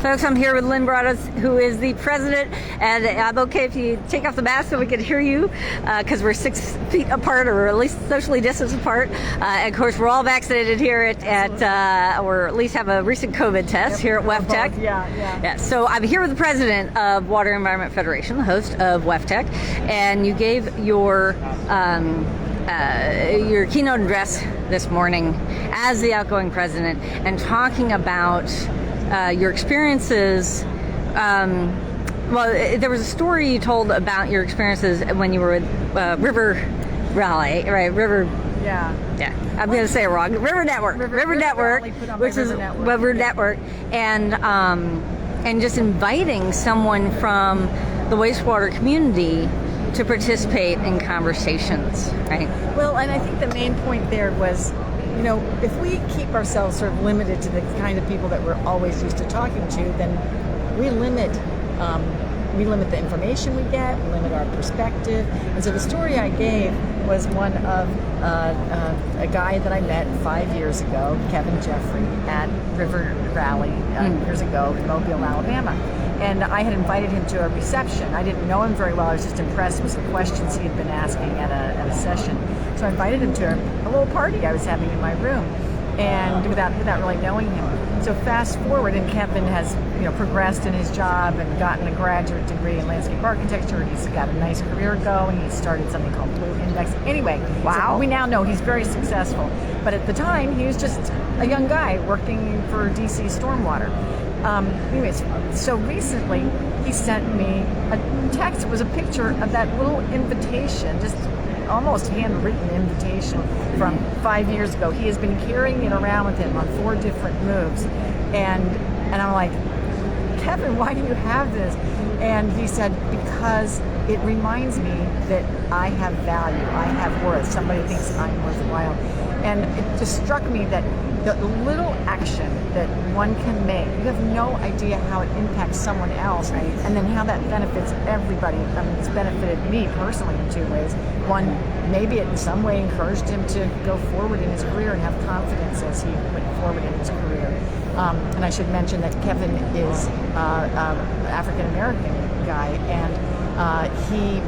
Folks, I'm here with Lynn Broaddus, who is the president, and I'm okay if you take off the mask so we can hear you, because we're 6 feet apart, or at least socially distanced apart. And of course, we're all vaccinated here or at least have a recent COVID test here at WEFTEC. Yeah. So I'm here with the president of Water Environment Federation, the host of WEFTEC, and you gave your keynote address this morning as the outgoing president, and talking about your experiences. Well, there was a story you told about your experiences when you were with River Rally, right? Yeah. I'm going to say it wrong. River Network, which is River Network, and just inviting someone from the wastewater community to participate in conversations, right? Well, and I think the main point there was, if we keep ourselves sort of limited to the kind of people that we're always used to talking to, then we limit the information we get, we limit our perspective. And so the story I gave was one of a guy that I met 5 years ago, Kevin Jeffrey, at River Rally years ago in Mobile, Alabama. And I had invited him to a reception. I didn't know him very well. I was just impressed with the questions he had been asking at a session. So I invited him to a little party I was having in my room, and without really knowing him. So fast forward, and Kevin has progressed in his job and gotten a graduate degree in landscape architecture. He's got a nice career going. He started something called Blue Index. Anyway, wow. So we now know he's very successful. But at the time, he was just a young guy working for DC Stormwater. Anyways, so recently he sent me a text. It was a picture of that little invitation, just almost handwritten invitation from 5 years ago. He has been carrying it around with him on 4 different moves. And I'm like, Kevin, why do you have this? And he said, because it reminds me that I have value, I have worth, somebody thinks I'm worthwhile. And it just struck me that the little action that one can make, you have no idea how it impacts someone else, right? And then how that benefits everybody. I mean, it's benefited me personally in 2 ways. One, maybe it in some way encouraged him to go forward in his career and have confidence as he went forward in his career. And I should mention that Kevin is an African-American guy, and he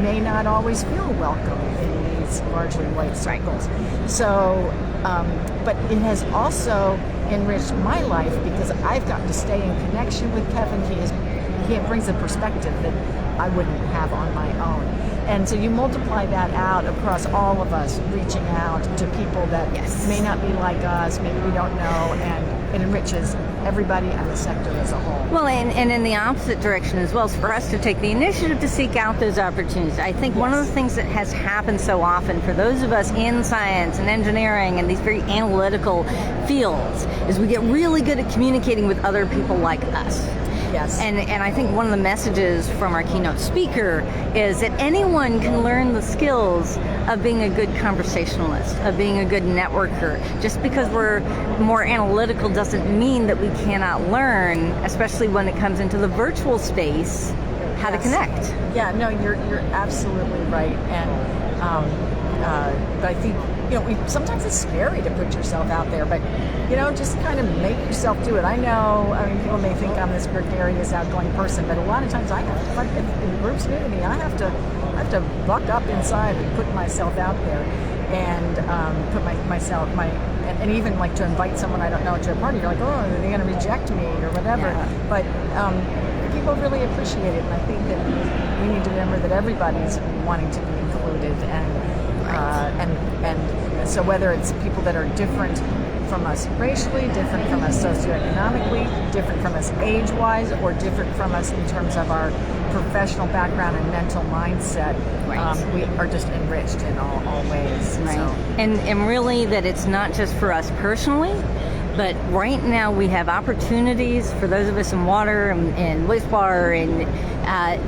may not always feel welcome in these largely white circles. So, but it has also enriched my life because I've gotten to stay in connection with Kevin. He brings a perspective that I wouldn't have on my own. And so you multiply that out across all of us, reaching out to people that may not be like us, maybe we don't know, and it enriches everybody and the sector as a whole. Well, and in the opposite direction as well, is for us to take the initiative to seek out those opportunities. I think one of the things that has happened so often for those of us in science and engineering and these very analytical fields is we get really good at communicating with other people like us. Yes. And I think one of the messages from our keynote speaker is that anyone can learn the skills of being a good conversationalist, of being a good networker. Just because we're more analytical doesn't mean that we cannot learn, especially when it comes into the virtual space, how to connect. Yeah, no, you're absolutely right. And but I think sometimes it's scary to put yourself out there, but just kind of make yourself do it. I mean, people may think I'm this gregarious, outgoing person, but a lot of times if groups new to me, I have to buck up inside and put myself out there, and put and even like to invite someone I don't know to a party. You're like, oh, are they going to reject me or whatever? Yeah. But people really appreciate it, and I think that we need to remember that everybody's wanting to be included, and so whether it's people that are different from us racially, different from us socioeconomically, different from us age-wise, or different from us in terms of our professional background and mental mindset, we are just enriched in all ways. Right. So. And really that it's not just for us personally, but right now we have opportunities for those of us in water and wastewater and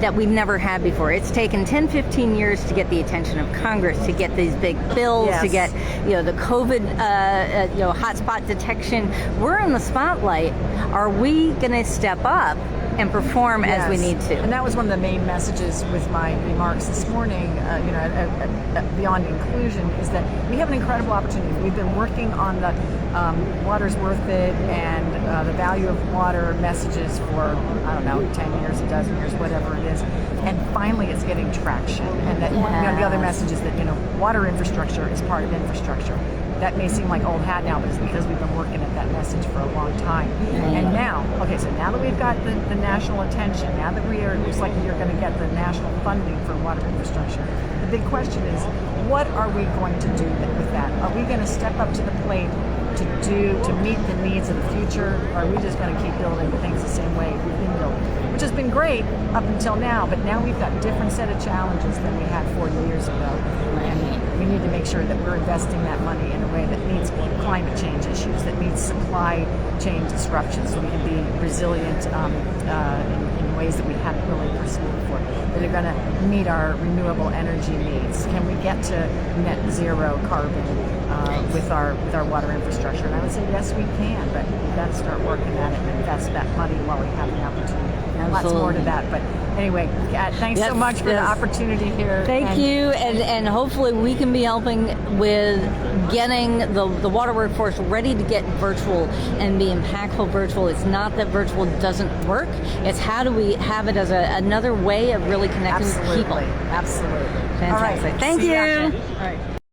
that we've never had before. It's taken 10, 15 years to get the attention of Congress, to get these big bills, to get the COVID hotspot detection. We're in the spotlight. Are we going to step up and perform as we need to. And that was one of the main messages with my remarks this morning, beyond inclusion, is that we have an incredible opportunity. We've been working on the water's worth it and the value of water messages for, 10 years, a dozen years, whatever it is. And finally it's getting traction. And that the other message is that, water infrastructure is part of infrastructure. That may seem like old hat now, but it's because we've been working at that message for a long time. And now that we've got the national attention, now that it looks like we're going to get the national funding for water infrastructure, the big question is, what are we going to do with that? Are we going to step up to the plate to meet the needs of the future, or are we just going to keep building things the same way we've been building? Which has been great up until now, but now we've got a different set of challenges than we had 40 years ago. And we need to make sure that we're investing that money in a way that meets climate change issues, that meets supply chain disruptions, so we can be resilient in ways that we hadn't really pursued before, that are going to meet our renewable energy needs. Can we get to net zero carbon with our water infrastructure? And I would say yes, we can, but we've got to start working at it and invest that money while we have the opportunity. Lots more to that, but anyway, thanks so much for the opportunity here. Thank you, and hopefully we can be helping with getting the water workforce ready to get virtual and be impactful virtual. It's not that virtual doesn't work, it's how do we have it as another way of really connecting with people. Absolutely. Fantastic. All right. Thank you. All right.